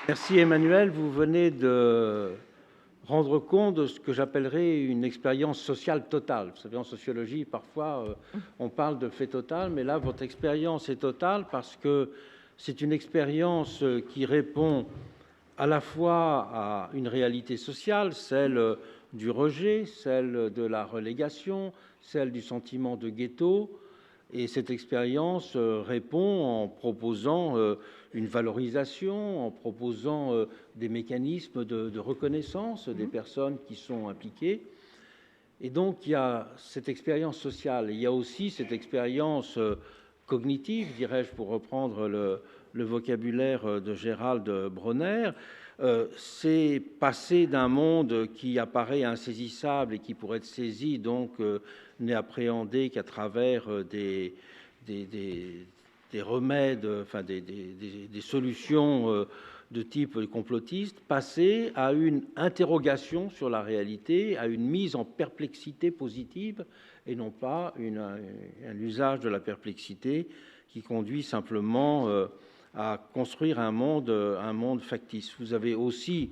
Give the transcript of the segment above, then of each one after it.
Merci Emmanuel, vous venez de rendre compte de ce que j'appellerais une expérience sociale totale. Vous savez, en sociologie, parfois, on parle de fait total, mais là, votre expérience est totale parce que c'est une expérience qui répond à la fois à une réalité sociale, celle du rejet, celle de la relégation, celle du sentiment de ghetto. Et cette expérience répond en proposant une valorisation, en proposant des mécanismes de reconnaissance des personnes qui sont impliquées. Et donc, il y a cette expérience sociale. Il y a aussi cette expérience cognitive, dirais-je, pour reprendre le vocabulaire de Gérald Bronner. C'est passer d'un monde qui apparaît insaisissable et qui pourrait être saisi, donc n'est appréhendé qu'à travers des remèdes, enfin des solutions de type complotiste, passer à une interrogation sur la réalité, à une mise en perplexité positive et non pas un usage de la perplexité qui conduit simplement à construire un monde factice. Vous avez aussi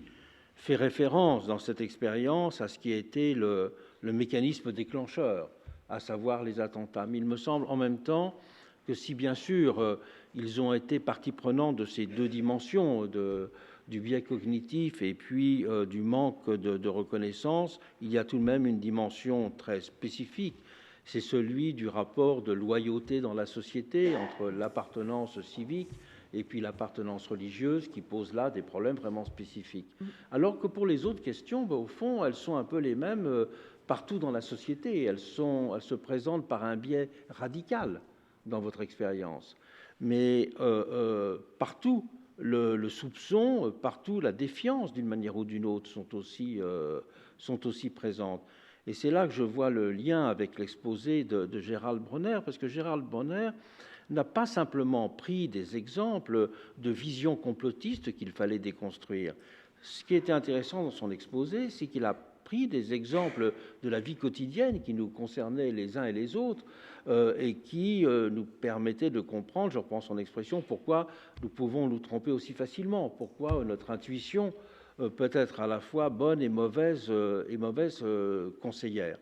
fait référence dans cette expérience à ce qui a été le mécanisme déclencheur, à savoir les attentats. Mais il me semble en même temps que si bien sûr ils ont été partie prenante de ces deux dimensions du biais cognitif et puis du manque de reconnaissance, il y a tout de même une dimension très spécifique. C'est celui du rapport de loyauté dans la société entre l'appartenance civique et puis l'appartenance religieuse qui pose là des problèmes vraiment spécifiques. Alors que pour les autres questions, au fond, elles sont un peu les mêmes partout dans la société. Elles se présentent par un biais radical dans votre expérience. Mais partout, le soupçon, partout, la défiance, d'une manière ou d'une autre, sont aussi présentes. Et c'est là que je vois le lien avec l'exposé de Gérald Bronner, parce que Gérald Bronner n'a pas simplement pris des exemples de visions complotistes qu'il fallait déconstruire. Ce qui était intéressant dans son exposé, c'est qu'il a pris des exemples de la vie quotidienne qui nous concernaient les uns et les autres et qui nous permettaient de comprendre, je reprends son expression, pourquoi nous pouvons nous tromper aussi facilement, pourquoi notre intuition peut être à la fois bonne et mauvaise conseillère.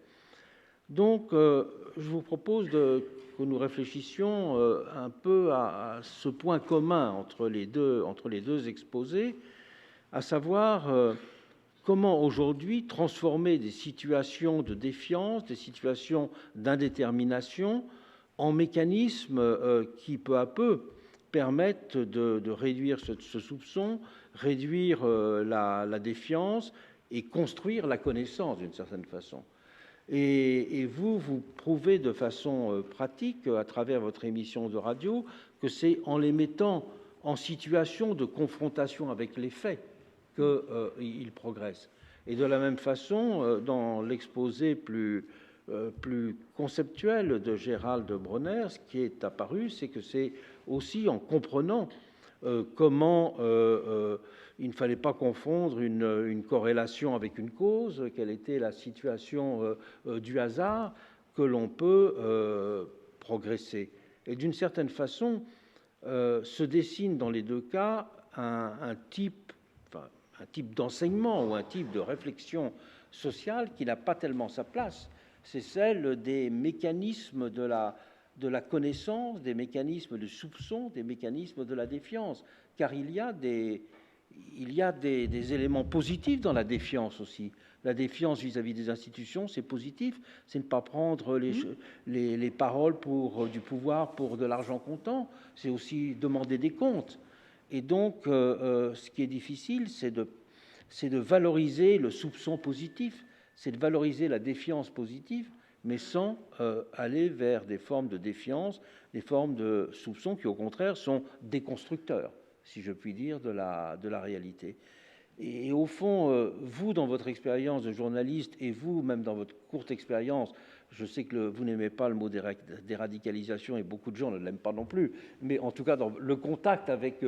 Donc, je vous propose que nous réfléchissions un peu à ce point commun entre les deux exposés, à savoir comment aujourd'hui transformer des situations de défiance, des situations d'indétermination en mécanismes qui, peu à peu, permettent de réduire ce soupçon, réduire la défiance et construire la connaissance d'une certaine façon. Et vous prouvez de façon pratique, à travers votre émission de radio, que c'est en les mettant en situation de confrontation avec les faits qu'ils progressent. Et de la même façon, dans l'exposé plus conceptuel de Gérald Bronner, ce qui est apparu, c'est que c'est aussi en comprenant comment il ne fallait pas confondre une corrélation avec une cause, quelle était la situation du hasard, que l'on peut progresser. Et d'une certaine façon, se dessine dans les deux cas un type d'enseignement ou un type de réflexion sociale qui n'a pas tellement sa place. C'est celle des mécanismes de la connaissance, des mécanismes de soupçon, des mécanismes de la défiance. Car il y a des éléments positifs dans la défiance aussi. La défiance vis-à-vis des institutions, c'est positif. C'est ne pas prendre les paroles pour du pouvoir pour de l'argent comptant. C'est aussi demander des comptes. Et donc, ce qui est difficile, c'est de valoriser le soupçon positif, c'est de valoriser la défiance positive, mais sans aller vers des formes de défiance, des formes de soupçon qui, au contraire, sont déconstructeurs, si je puis dire, de la réalité. Et au fond, vous, dans votre expérience de journaliste, et vous, même dans votre courte expérience, je sais que vous n'aimez pas le mot déradicalisation, et beaucoup de gens ne l'aiment pas non plus, mais en tout cas, dans le contact avec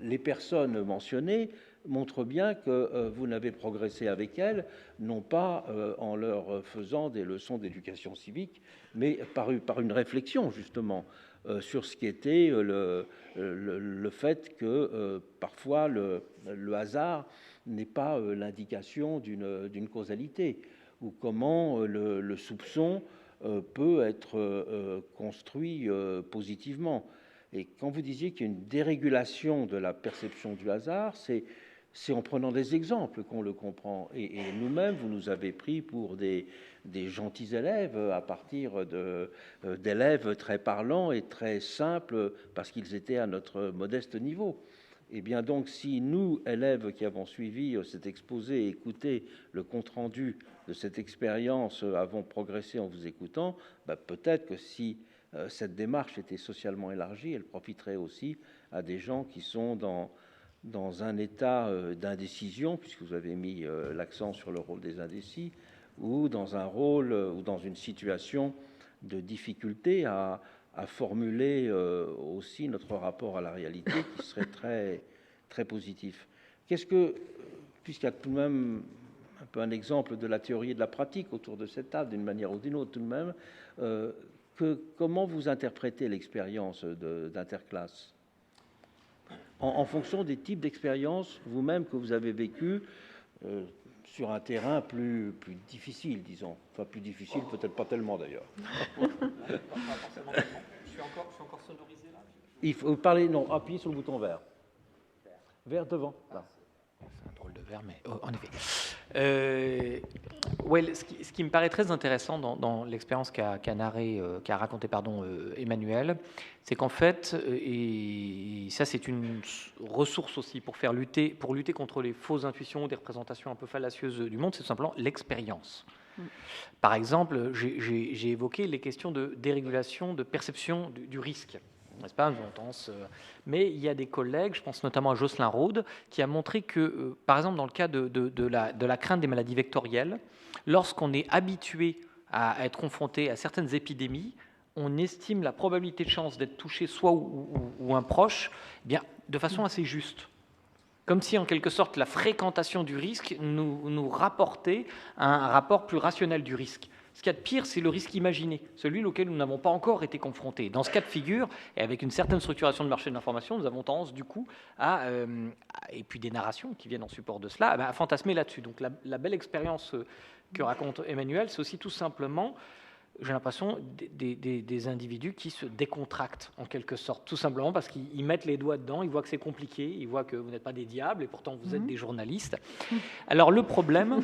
les personnes mentionnées, montre bien que vous n'avez progressé avec elles, non pas en leur faisant des leçons d'éducation civique, mais par une réflexion, justement, sur ce qui était le fait que parfois le hasard n'est pas l'indication d'une causalité, ou comment le soupçon peut être construit positivement. Et quand vous disiez qu'il y a une dérégulation de la perception du hasard, c'est en prenant des exemples qu'on le comprend. Et nous-mêmes, vous nous avez pris pour des gentils élèves à partir d'élèves très parlants et très simples parce qu'ils étaient à notre modeste niveau. Et bien donc, si nous, élèves qui avons suivi cet exposé et écouté le compte-rendu de cette expérience, avons progressé en vous écoutant, peut-être que si cette démarche était socialement élargie, elle profiterait aussi à des gens qui sont dans un état d'indécision, puisque vous avez mis l'accent sur le rôle des indécis, ou dans un rôle ou dans une situation de difficulté à formuler aussi notre rapport à la réalité, qui serait très, très positif. Qu'est-ce que, puisqu'il y a tout de même un peu un exemple de la théorie et de la pratique autour de cette table, d'une manière ou d'une autre tout de même, comment vous interprétez l'expérience d'interclasse en fonction des types d'expériences vous-même que vous avez vécues sur un terrain plus difficile, disons. Enfin, plus difficile, peut-être pas tellement d'ailleurs. Je suis encore sonorisé là. Il faut parler, non, appuyez sur le bouton vert. Vert devant, là. C'est un drôle de vert, mais en effet. Ouais, ce qui me paraît très intéressant dans l'expérience qu'a raconté Emmanuel, c'est qu'en fait, et ça c'est une ressource aussi pour lutter contre les fausses intuitions ou des représentations un peu fallacieuses du monde, c'est tout simplement l'expérience. Par exemple, j'ai évoqué les questions de dérégulation, de perception du risque. N'est-ce pas, mais il y a des collègues, je pense notamment à Jocelyn Rode, qui a montré que, par exemple, dans le cas de la crainte des maladies vectorielles, lorsqu'on est habitué à être confronté à certaines épidémies, on estime la probabilité de chance d'être touché soi ou un proche, bien, de façon assez juste. Comme si, en quelque sorte, la fréquentation du risque nous rapportait un rapport plus rationnel du risque. Ce qu'il y a de pire, c'est le risque imaginé, celui auquel nous n'avons pas encore été confrontés. Dans ce cas de figure, et avec une certaine structuration de marché de l'information, nous avons tendance, du coup, et puis des narrations qui viennent en support de cela, à fantasmer là-dessus. Donc la belle expérience que raconte Emmanuel, c'est aussi tout simplement, j'ai l'impression, des individus qui se décontractent, en quelque sorte, tout simplement parce qu'ils mettent les doigts dedans, ils voient que c'est compliqué, ils voient que vous n'êtes pas des diables, et pourtant vous êtes des journalistes. Alors le problème,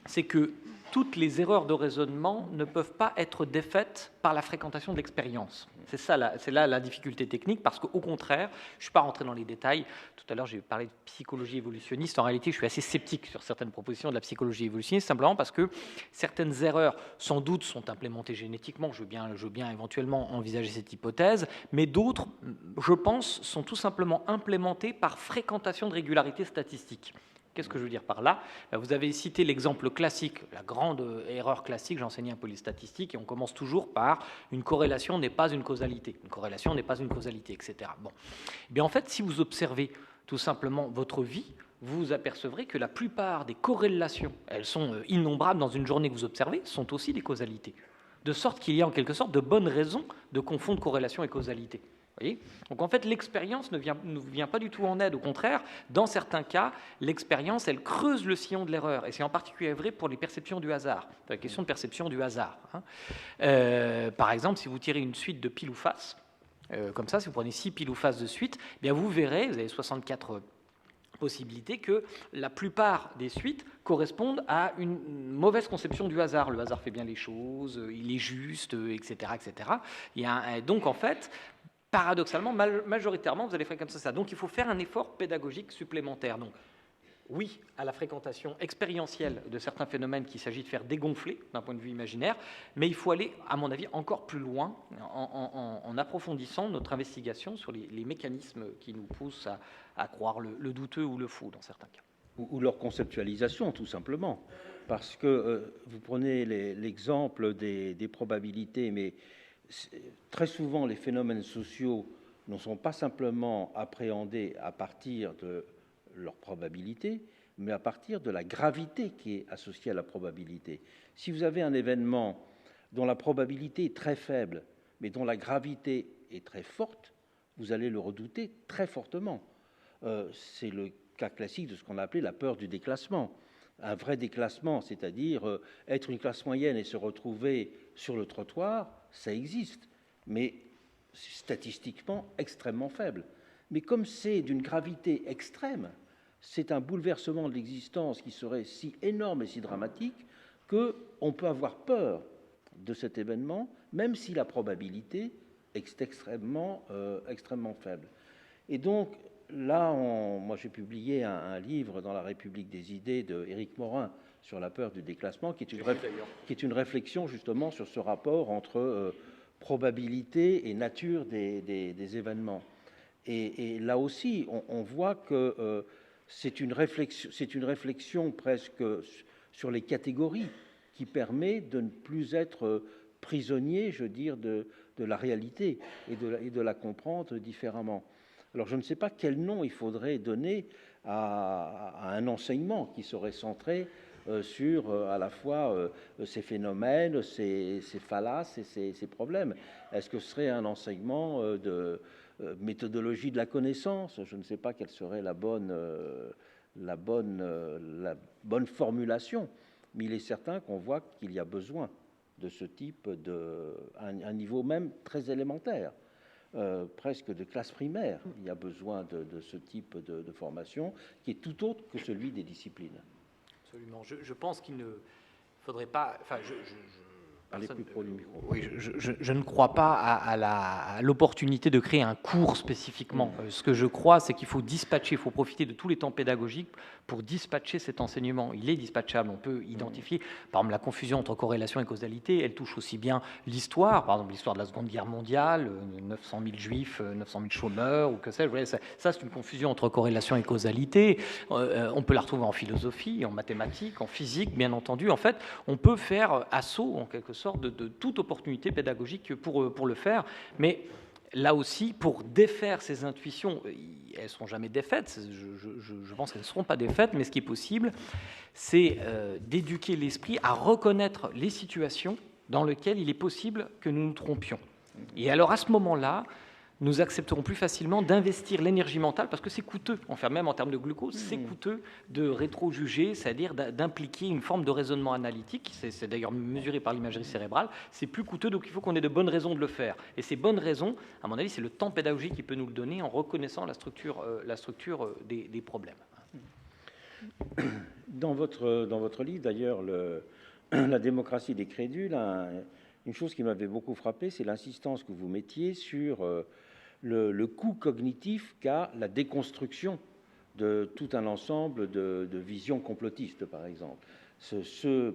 c'est que toutes les erreurs de raisonnement ne peuvent pas être défaites par la fréquentation de l'expérience. C'est là la difficulté technique, parce qu'au contraire, je ne suis pas rentré dans les détails. Tout à l'heure, j'ai parlé de psychologie évolutionniste. En réalité, je suis assez sceptique sur certaines propositions de la psychologie évolutionniste, simplement parce que certaines erreurs, sans doute, sont implémentées génétiquement. Je veux bien éventuellement envisager cette hypothèse, mais d'autres, je pense, sont tout simplement implémentées par fréquentation de régularité statistique. Qu'est-ce que je veux dire par là? Vous avez cité l'exemple classique, la grande erreur classique, j'enseignais un peu les statistiques, et on commence toujours par une corrélation n'est pas une causalité. Une corrélation n'est pas une causalité, etc. Bon. Eh bien, en fait, si vous observez tout simplement votre vie, vous apercevrez que la plupart des corrélations, elles sont innombrables dans une journée que vous observez, sont aussi des causalités. De sorte qu'il y a en quelque sorte de bonnes raisons de confondre corrélation et causalité. Donc en fait, l'expérience ne vient pas du tout en aide. Au contraire, dans certains cas, l'expérience, elle creuse le sillon de l'erreur. Et c'est en particulier vrai pour les perceptions du hasard, la question de perception du hasard. Par exemple, si vous tirez une suite de pile ou face, comme ça, si vous prenez 6 piles ou face de suite, eh bien vous verrez, vous avez 64 possibilités, que la plupart des suites correspondent à une mauvaise conception du hasard. Le hasard fait bien les choses, il est juste, etc. etc. Donc en fait, paradoxalement, majoritairement, vous allez fréquenter ça. Donc, il faut faire un effort pédagogique supplémentaire. Donc, oui, à la fréquentation expérientielle de certains phénomènes qu'il s'agit de faire dégonfler d'un point de vue imaginaire, mais il faut aller, à mon avis, encore plus loin en approfondissant notre investigation sur les mécanismes qui nous poussent à croire le douteux ou le faux dans certains cas. Ou leur conceptualisation, tout simplement. Parce que vous prenez l'exemple des probabilités, mais très souvent, les phénomènes sociaux ne sont pas simplement appréhendés à partir de leur probabilité, mais à partir de la gravité qui est associée à la probabilité. Si vous avez un événement dont la probabilité est très faible, mais dont la gravité est très forte, vous allez le redouter très fortement. C'est le cas classique de ce qu'on a appelé la peur du déclassement. Un vrai déclassement, c'est-à-dire être une classe moyenne et se retrouver sur le trottoir, ça existe, mais statistiquement extrêmement faible. Mais comme c'est d'une gravité extrême, c'est un bouleversement de l'existence qui serait si énorme et si dramatique qu'on peut avoir peur de cet événement, même si la probabilité est extrêmement faible. Et donc, là, moi j'ai publié un livre dans La République des idées d'Éric Morin sur la peur du déclassement, qui est une réflexion justement sur ce rapport entre probabilité et nature des événements. Et là aussi, on voit que c'est une réflexion presque sur les catégories qui permet de ne plus être prisonnier, je veux dire, de la réalité et de la comprendre différemment. Alors, je ne sais pas quel nom il faudrait donner à un enseignement qui serait centré sur à la fois ces phénomènes, ces fallaces et ces problèmes. Est-ce que ce serait un enseignement de méthodologie de la connaissance? Je ne sais pas quelle serait la bonne formulation, mais il est certain qu'on voit qu'il y a besoin de ce type un niveau même très élémentaire. Presque de classe primaire, il y a besoin de ce type de formation qui est tout autre que celui des disciplines. Absolument. Je pense qu'il ne faudrait pas... Enfin, Parlez plus près du micro. Oui, je ne crois pas à l'opportunité de créer un cours spécifiquement. Ce que je crois, c'est qu'il faut dispatcher, il faut profiter de tous les temps pédagogiques pour dispatcher cet enseignement. Il est dispatchable, on peut identifier, par exemple, la confusion entre corrélation et causalité, elle touche aussi bien l'histoire, par exemple l'histoire de la Seconde Guerre mondiale, 900 000 juifs, 900 000 chômeurs, ou que sais-je. Ça, c'est une confusion entre corrélation et causalité. On peut la retrouver en philosophie, en mathématiques, en physique, bien entendu. En fait, on peut faire assaut, en quelque sorte, de toute opportunité pédagogique pour le faire, mais là aussi, pour défaire ces intuitions, elles ne seront jamais défaites, je pense qu'elles ne seront pas défaites, mais ce qui est possible, c'est d'éduquer l'esprit à reconnaître les situations dans lesquelles il est possible que nous nous trompions. Et alors, à ce moment-là, nous accepterons plus facilement d'investir l'énergie mentale, parce que c'est coûteux, enfin même en termes de glucose, c'est coûteux de rétro-juger, c'est-à-dire d'impliquer une forme de raisonnement analytique, c'est d'ailleurs mesuré par l'imagerie cérébrale, c'est plus coûteux, donc il faut qu'on ait de bonnes raisons de le faire. Et ces bonnes raisons, à mon avis, c'est le temps pédagogique qui peut nous le donner en reconnaissant la structure des problèmes. Dans votre livre, d'ailleurs, La démocratie des crédules, une chose qui m'avait beaucoup frappé, c'est l'insistance que vous mettiez sur le coût cognitif qu'a la déconstruction de tout un ensemble de visions complotistes, par exemple. Je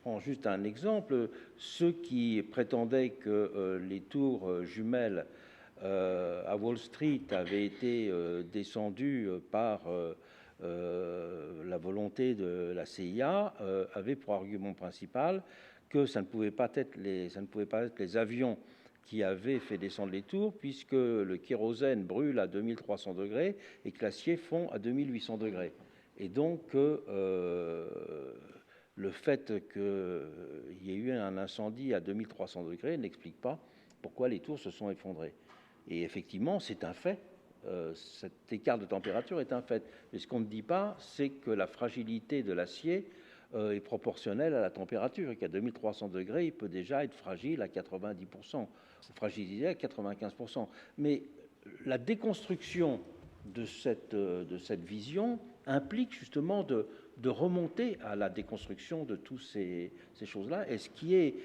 prends juste un exemple, ceux qui prétendaient que les tours jumelles à Wall Street avaient été descendues par la volonté de la CIA avaient pour argument principal que ça ne pouvait pas être les avions qui avaient fait descendre les tours, puisque le kérosène brûle à 2300 degrés et que l'acier fond à 2800 degrés. Et donc, le fait qu'il y ait eu un incendie à 2300 degrés n'explique pas pourquoi les tours se sont effondrées. Et effectivement, c'est un fait. Cet écart de température est un fait. Mais ce qu'on ne dit pas, c'est que la fragilité de l'acier est proportionnelle à la température et qu'à 2300 degrés, il peut déjà être fragile à 90%, fragilisé à 95%. Mais la déconstruction de cette vision implique justement de remonter à la déconstruction de toutes ces choses-là. Et ce qui est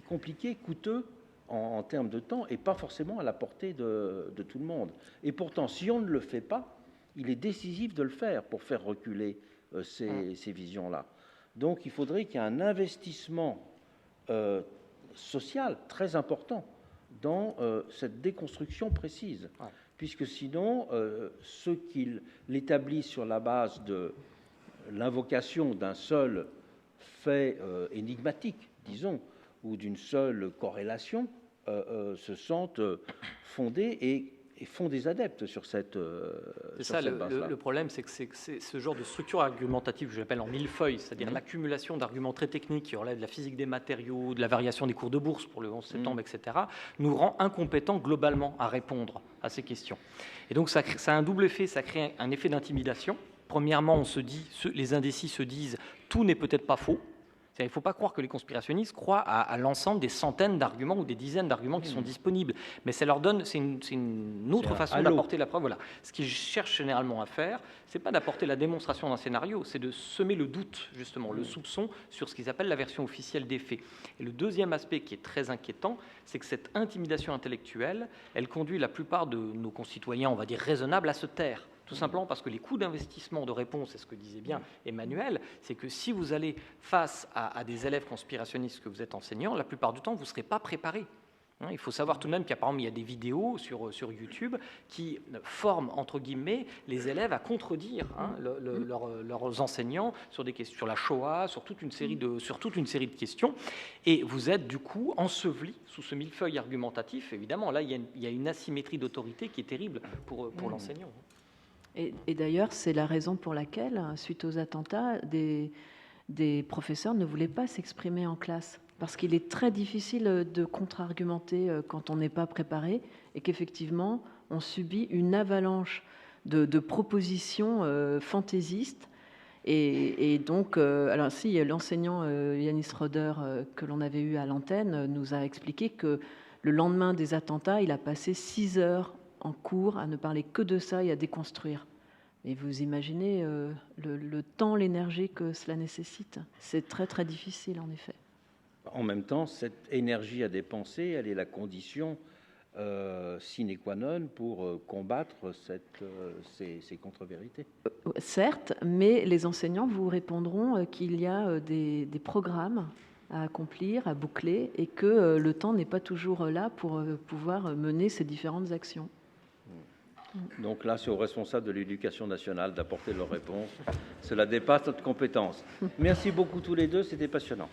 compliqué, coûteux, en termes de temps, et pas forcément à la portée de tout le monde. Et pourtant, si on ne le fait pas, il est décisif de le faire pour faire reculer ces visions-là. Donc, il faudrait qu'il y ait un investissement social très important dans cette déconstruction précise, puisque sinon, ceux qui l'établissent sur la base de l'invocation d'un seul fait énigmatique, disons, ou d'une seule corrélation, se sentent fondés et font des adeptes sur cette C'est ça, le problème, c'est que c'est ce genre de structure argumentative que j'appelle en millefeuille, c'est-à-dire l'accumulation d'arguments très techniques qui relèvent de la physique des matériaux, de la variation des cours de bourse pour le 11 septembre, etc., nous rend incompétents globalement à répondre à ces questions. Et donc ça a un double effet, ça crée un effet d'intimidation. Premièrement, on se dit, les indécis se disent, tout n'est peut-être pas faux. Il ne faut pas croire que les conspirationnistes croient à l'ensemble des centaines d'arguments ou des dizaines d'arguments qui sont disponibles. Mais ça leur donne, c'est une autre façon d'apporter la preuve. Voilà. Ce qu'ils cherchent généralement à faire, ce n'est pas d'apporter la démonstration d'un scénario, c'est de semer le doute, justement, le soupçon sur ce qu'ils appellent la version officielle des faits. Et le deuxième aspect qui est très inquiétant, c'est que cette intimidation intellectuelle, elle conduit la plupart de nos concitoyens, on va dire raisonnables, à se taire. Tout simplement parce que les coûts d'investissement de réponse, c'est ce que disait bien Emmanuel, c'est que si vous allez face à des élèves conspirationnistes que vous êtes enseignants, la plupart du temps, vous ne serez pas préparés. Il faut savoir tout de même qu'apparemment, il y a des vidéos sur YouTube qui forment, entre guillemets, les élèves à contredire leurs enseignants sur des questions, sur la Shoah, sur toute une série de questions. Et vous êtes, du coup, ensevelis sous ce millefeuille argumentatif. Évidemment, là, il y a une asymétrie d'autorité qui est terrible pour l'enseignant. Et d'ailleurs, c'est la raison pour laquelle, suite aux attentats, des professeurs ne voulaient pas s'exprimer en classe. Parce qu'il est très difficile de contre-argumenter quand on n'est pas préparé et qu'effectivement, on subit une avalanche de propositions fantaisistes. Et donc, alors si l'enseignant Yanis Roder, que l'on avait eu à l'antenne, nous a expliqué que le lendemain des attentats, il a passé 6 heures en cours à ne parler que de ça et à déconstruire. Et vous imaginez le temps, l'énergie que cela nécessite. C'est très très difficile en effet. En même temps, cette énergie à dépenser, elle est la condition sine qua non pour combattre ces contre-vérités. Certes, mais les enseignants vous répondront qu'il y a des programmes à accomplir, à boucler, et que le temps n'est pas toujours là pour pouvoir mener ces différentes actions. Donc là, c'est aux responsables de l'éducation nationale d'apporter leurs réponses. Cela dépasse notre compétence. Merci beaucoup tous les deux, c'était passionnant.